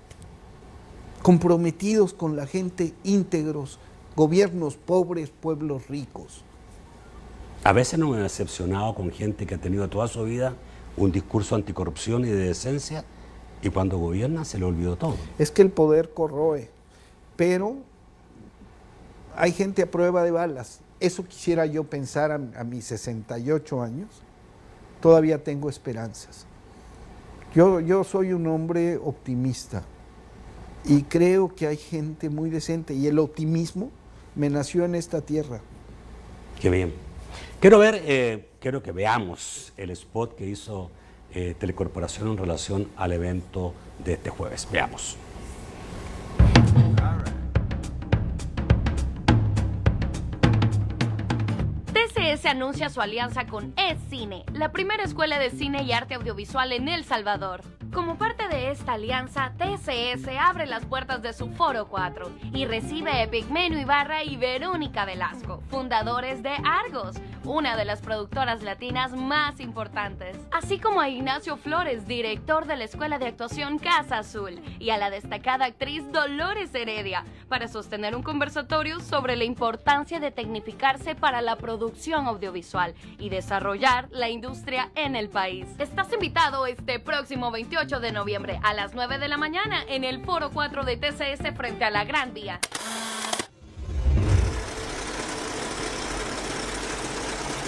comprometidos con la gente, íntegros, gobiernos pobres, pueblos ricos. A veces no me he decepcionado con gente que ha tenido toda su vida un discurso anticorrupción y de decencia, y cuando gobierna se le olvidó todo. Es que el poder corroe, pero hay gente a prueba de balas. Eso quisiera yo pensar a mis 68 años. Todavía tengo esperanzas. Yo soy un hombre optimista y creo que hay gente muy decente, y el optimismo me nació en esta tierra. Qué bien. Quiero que veamos el spot que hizo Telecorporación en relación al evento de este jueves. Veamos. TCS anuncia su alianza con ECine, la primera escuela de cine y arte audiovisual en El Salvador. Como parte de esta alianza, TCS abre las puertas de su Foro 4 y recibe a Epigmenio Ibarra y Verónica Velasco, fundadores de Argos, una de las productoras latinas más importantes, así como a Ignacio Flores, director de la Escuela de Actuación Casa Azul, y a la destacada actriz Dolores Heredia, para sostener un conversatorio sobre la importancia de tecnificarse para la producción audiovisual y desarrollar la industria en el país. Estás invitado este próximo 28 de noviembre a las 9 de la mañana en el Foro 4 de TCS frente a la Gran Vía.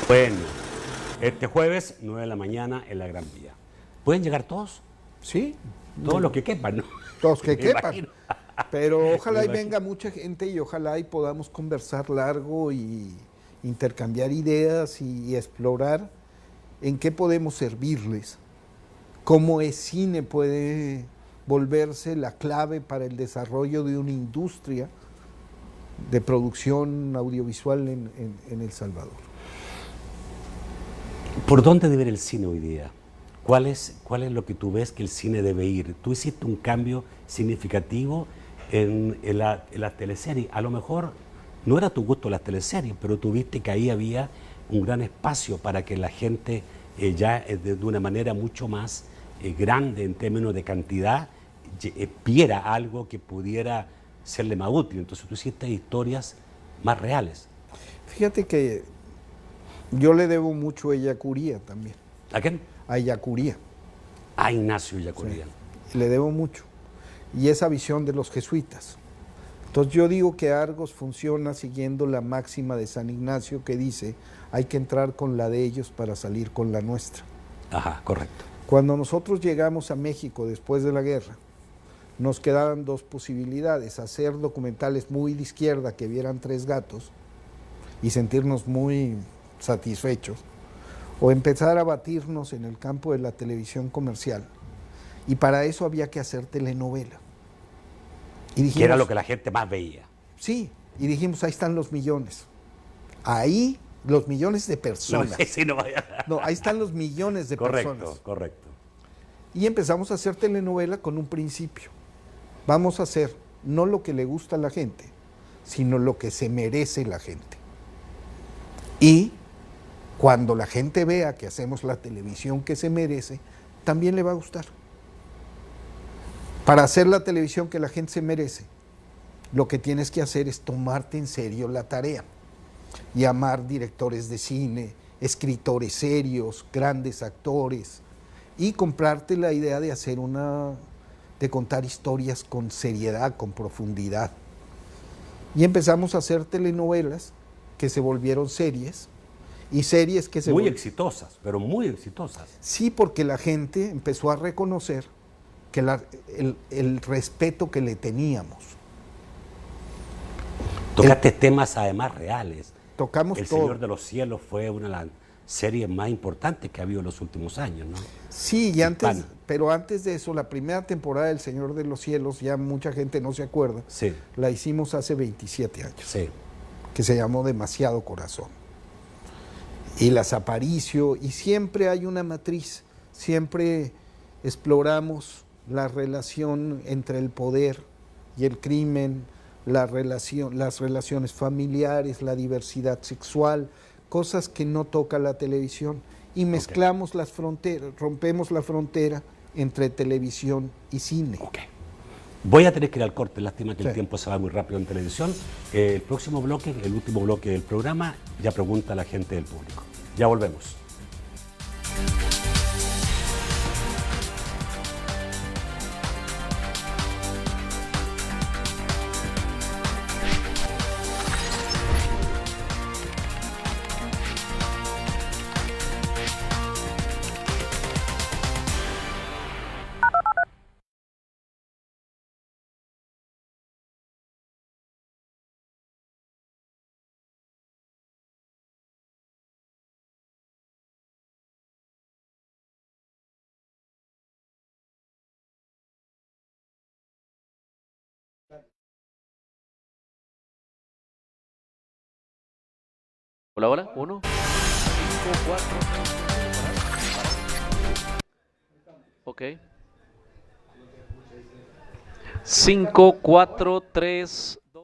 Bueno, este jueves, 9 de la mañana en la Gran Vía. ¿Pueden llegar todos? Sí. Todos los que quepan, ¿no? Todos que quepan. Imagino. Pero ojalá y venga mucha gente y ojalá y podamos conversar largo y intercambiar ideas y explorar en qué podemos servirles. Cómo ECine puede volverse la clave para el desarrollo de una industria de producción audiovisual en El Salvador. ¿Por dónde debe ir el cine hoy día? ¿Cuál es lo que tú ves que el cine debe ir? Tú hiciste un cambio significativo en la teleserie. A lo mejor no era tu gusto las teleseries, pero tú viste que ahí había un gran espacio para que la gente de una manera mucho más grande en términos de cantidad viera algo que pudiera serle más útil. Entonces tú hiciste historias más reales. Fíjate que yo le debo mucho a Ellacuría también. ¿A quién? A Ellacuría. A Ignacio Ellacuría. Sí, le debo mucho. Y esa visión de los jesuitas. Entonces yo digo que Argos funciona siguiendo la máxima de San Ignacio que dice, hay que entrar con la de ellos para salir con la nuestra. Ajá, correcto. Cuando nosotros llegamos a México después de la guerra, nos quedaban dos posibilidades: hacer documentales muy de izquierda que vieran Tres Gatos y sentirnos muy satisfechos, o empezar a batirnos en el campo de la televisión comercial. Y para eso había que hacer telenovela. Y dijimos, que era lo que la gente más veía. Sí, y dijimos, ahí están los millones. Ahí, los millones de personas. No, ahí están los millones de personas. Correcto. Y empezamos a hacer telenovela con un principio. Vamos a hacer no lo que le gusta a la gente, sino lo que se merece la gente. Y cuando la gente vea que hacemos la televisión que se merece, también le va a gustar. Para hacer la televisión que la gente se merece, lo que tienes que hacer es tomarte en serio la tarea. Llamar directores de cine, escritores serios, grandes actores, y comprarte la idea de hacer de contar historias con seriedad, con profundidad. Y empezamos a hacer telenovelas que se volvieron series, y series que se muy exitosas, pero muy exitosas. Sí, porque la gente empezó a reconocer que el respeto que le teníamos. Tocaste temas además reales. Tocamos El todo. Señor de los Cielos fue una de las series más importantes que ha habido en los últimos años, ¿no? Sí, pero antes de eso, la primera temporada del Señor de los Cielos, ya mucha gente no se acuerda, sí, la hicimos hace 27 años, sí, que se llamó Demasiado Corazón. Y las Aparicio, y siempre hay una matriz, siempre exploramos la relación entre el poder y el crimen, las relaciones familiares, la diversidad sexual, cosas que no toca la televisión, y mezclamos las fronteras, rompemos la frontera entre televisión y cine. Voy a tener que ir al corte, lástima que Sí. el tiempo se va muy rápido en televisión. El próximo bloque, el último bloque del programa, ya pregunta a la gente del público. Ya volvemos. Hola, hola, 1, 5, 4, ok. 5, 4, 3, 2.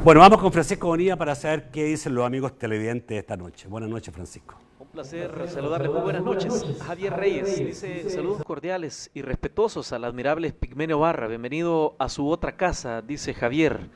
Bueno, vamos con Francisco Bonilla para saber qué dicen los amigos televidentes esta noche. Buenas noches, Francisco. Un placer saludarles, muy buenas noches. Javier Reyes dice: saludos cordiales y respetuosos al admirable Epigmenio Barra. Bienvenido a su otra casa, dice Javier.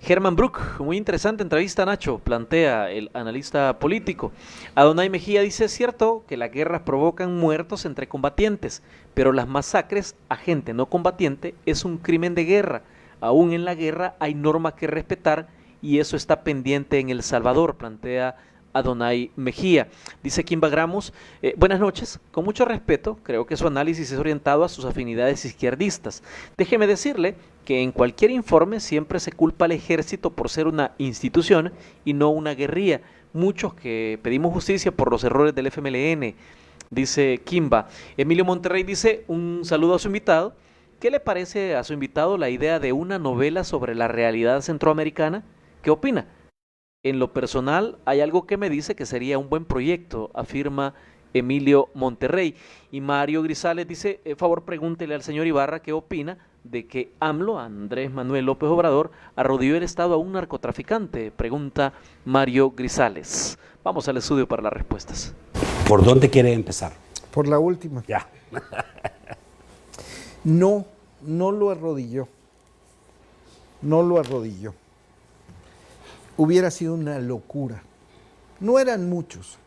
Germán Brook, muy interesante entrevista, Nacho, plantea el analista político. Adonai Mejía dice: es cierto que las guerras provocan muertos entre combatientes, pero las masacres a gente no combatiente es un crimen de guerra. Aún en la guerra hay normas que respetar y eso está pendiente en El Salvador, plantea Adonai Mejía. Dice Kimba Gramos: buenas noches, con mucho respeto, creo que su análisis es orientado a sus afinidades izquierdistas. Déjeme decirle que en cualquier informe siempre se culpa al ejército por ser una institución y no una guerrilla. Muchos que pedimos justicia por los errores del FMLN, dice Kimba. Emilio Monterrey dice, un saludo a su invitado. ¿Qué le parece a su invitado la idea de una novela sobre la realidad centroamericana? ¿Qué opina? En lo personal, hay algo que me dice que sería un buen proyecto, afirma Emilio Monterrey. Y Mario Grisales dice, favor pregúntele al señor Ibarra qué opina de que AMLO, Andrés Manuel López Obrador, arrodilló el Estado a un narcotraficante, pregunta Mario Grisales. Vamos al estudio para las respuestas. ¿Por dónde quiere empezar? Por la última. Ya. No lo arrodilló. No lo arrodilló. Hubiera sido una locura. No eran muchos,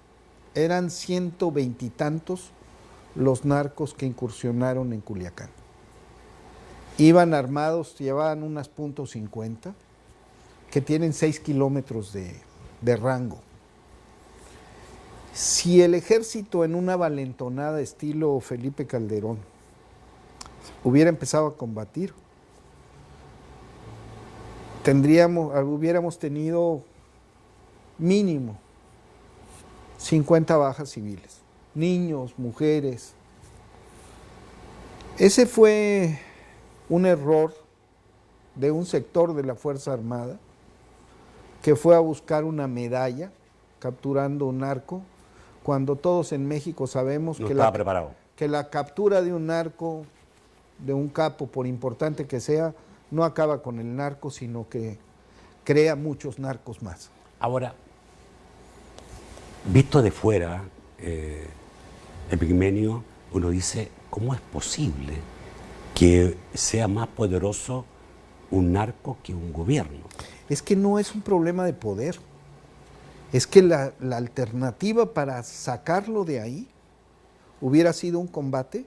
eran 120 y tantos los narcos que incursionaron en Culiacán. Iban armados, llevaban unas .50 que tienen 6 kilómetros de rango. Si el ejército en una valentonada estilo Felipe Calderón hubiera empezado a combatir, hubiéramos tenido mínimo 50 bajas civiles, niños, mujeres. Ese fue un error de un sector de la Fuerza Armada que fue a buscar una medalla capturando un narco, cuando todos en México sabemos No estaba preparado. Que la captura de un narco, de un capo, por importante que sea, no acaba con el narco, sino que crea muchos narcos más. Ahora, visto de fuera, Epigmenio, uno dice, ¿cómo es posible que sea más poderoso un narco que un gobierno? Es que no es un problema de poder, es que la alternativa para sacarlo de ahí hubiera sido un combate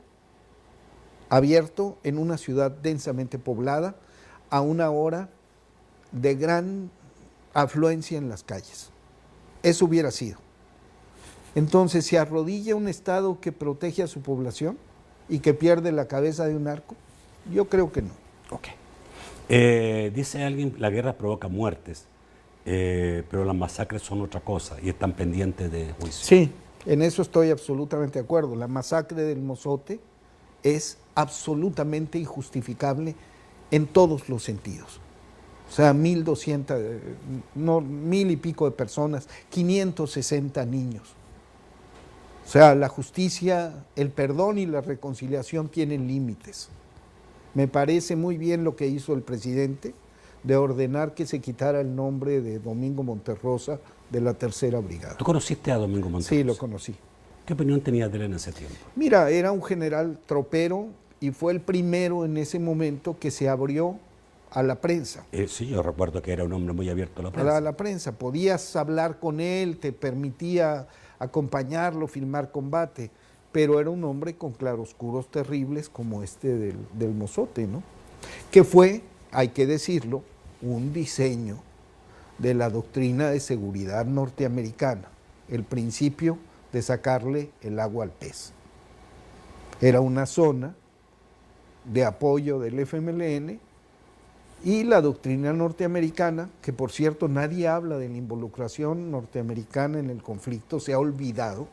abierto en una ciudad densamente poblada, a una hora de gran afluencia en las calles. Eso hubiera sido. Entonces, ¿se arrodilla un Estado que protege a su población y que pierde la cabeza de un narco? Yo creo que no. Ok. Dice alguien, la guerra provoca muertes, pero las masacres son otra cosa y están pendientes de juicio. Sí, en eso estoy absolutamente de acuerdo. La masacre del Mozote es absolutamente injustificable en todos los sentidos. O sea, 1,200, no, 1,000 y pico de personas, 560 niños. O sea, la justicia, el perdón y la reconciliación tienen límites. Me parece muy bien lo que hizo el presidente de ordenar que se quitara el nombre de Domingo Monterrosa de la Tercera Brigada. ¿Tú conociste a Domingo Monterrosa? Sí, lo conocí. ¿Qué opinión tenías de él en ese tiempo? Mira, era un general tropero y fue el primero en ese momento que se abrió a la prensa. Sí, yo recuerdo que era un hombre muy abierto a la prensa. A la prensa, podías hablar con él, te permitía acompañarlo, filmar combate, pero era un hombre con claroscuros terribles como este del Mozote, ¿no? Que fue, hay que decirlo, un diseño de la doctrina de seguridad norteamericana, el principio de sacarle el agua al pez. Era una zona de apoyo del FMLN y la doctrina norteamericana, que por cierto nadie habla de la involucración norteamericana en el conflicto, se ha olvidado,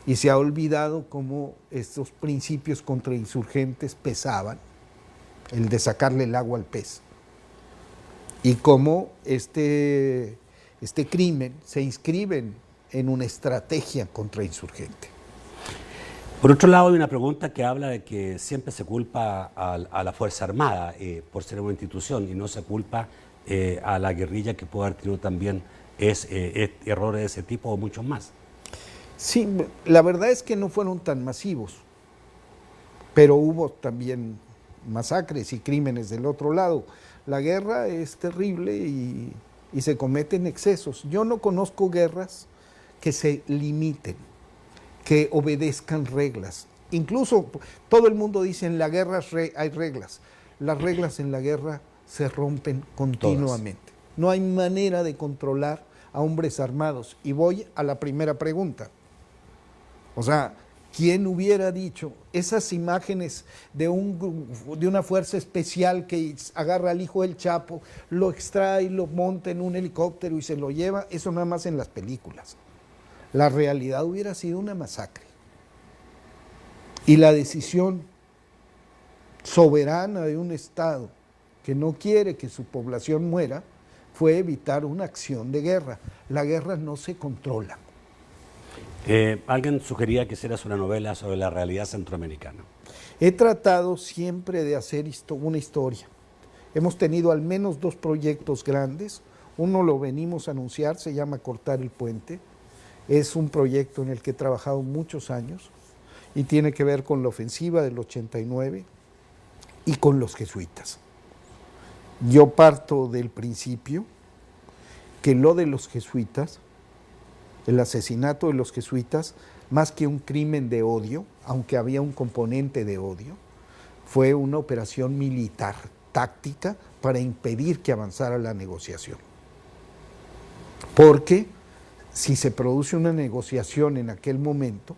y se ha olvidado cómo estos principios contrainsurgentes pesaban, el de sacarle el agua al pez, y cómo este crimen se inscribe en una estrategia contrainsurgente. Por otro lado, hay una pregunta que habla de que siempre se culpa a la Fuerza Armada por ser una institución y no se culpa a la guerrilla, que puede haber tenido también errores de ese tipo o muchos más. Sí, la verdad es que no fueron tan masivos, pero hubo también masacres y crímenes del otro lado. La guerra es terrible y se cometen excesos. Yo no conozco guerras que se limiten, que obedezcan reglas. Incluso todo el mundo dice en la guerra hay reglas. Las reglas en la guerra se rompen continuamente. Todas. No hay manera de controlar a hombres armados. Y voy a la primera pregunta. O sea, ¿quién hubiera dicho esas imágenes de una fuerza especial que agarra al hijo del Chapo, lo extrae, lo monta en un helicóptero y se lo lleva? Eso nada más en las películas. La realidad hubiera sido una masacre. Y la decisión soberana de un Estado que no quiere que su población muera fue evitar una acción de guerra. La guerra no se controla. Alguien sugería que hicieras una novela sobre la realidad centroamericana. He tratado siempre de hacer una historia. Hemos tenido al menos 2 proyectos grandes. Uno lo venimos a anunciar, se llama Cortar el Puente. Es un proyecto en el que he trabajado muchos años y tiene que ver con la ofensiva del 89 y con los jesuitas. Yo parto del principio que lo de los jesuitas, el asesinato de los jesuitas, más que un crimen de odio, aunque había un componente de odio, fue una operación militar, táctica, para impedir que avanzara la negociación. Porque si se produce una negociación en aquel momento,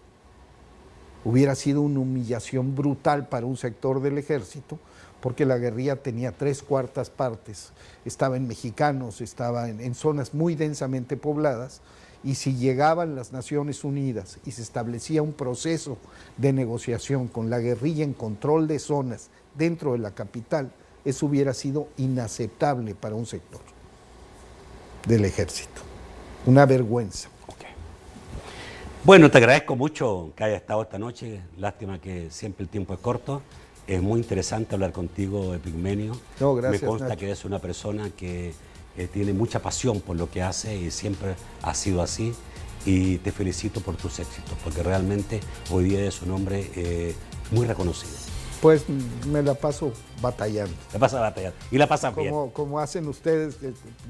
hubiera sido una humillación brutal para un sector del ejército, porque la guerrilla tenía 3/4 partes, estaba en mexicanos, estaba en zonas muy densamente pobladas, y si llegaban las Naciones Unidas y se establecía un proceso de negociación con la guerrilla en control de zonas dentro de la capital, eso hubiera sido inaceptable para un sector del ejército. Una vergüenza. Okay. Bueno, te agradezco mucho que hayas estado esta noche. Lástima que siempre el tiempo es corto. Es muy interesante hablar contigo, Epigmenio. No, gracias, me consta Nacho. que eres una persona que tiene mucha pasión por lo que hace y siempre ha sido así. Y te felicito por tus éxitos, porque realmente hoy día eres un hombre muy reconocido. Pues me la paso batallando. La pasas batallando. Y la pasas bien. Como hacen ustedes,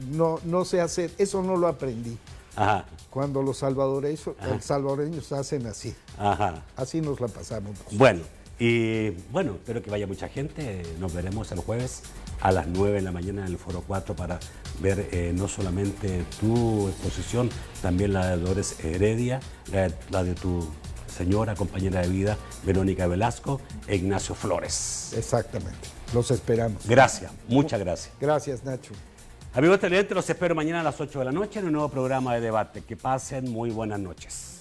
no sé hacer, eso no lo aprendí. Ajá. Cuando los salvadoreños hacen así. Ajá. Así nos la pasamos. Bueno, y bueno, espero que vaya mucha gente. Nos veremos el jueves a las 9 de la mañana en el Foro 4 para ver no solamente tu exposición, también la de Dolores Heredia, la de tu señora, compañera de vida, Verónica Velasco e Ignacio Flores. Exactamente. Los esperamos. Gracias, muchas gracias. Gracias, Nacho. Amigos televidentes, los espero mañana a las 8 de la noche en un nuevo programa de debate. Que pasen muy buenas noches.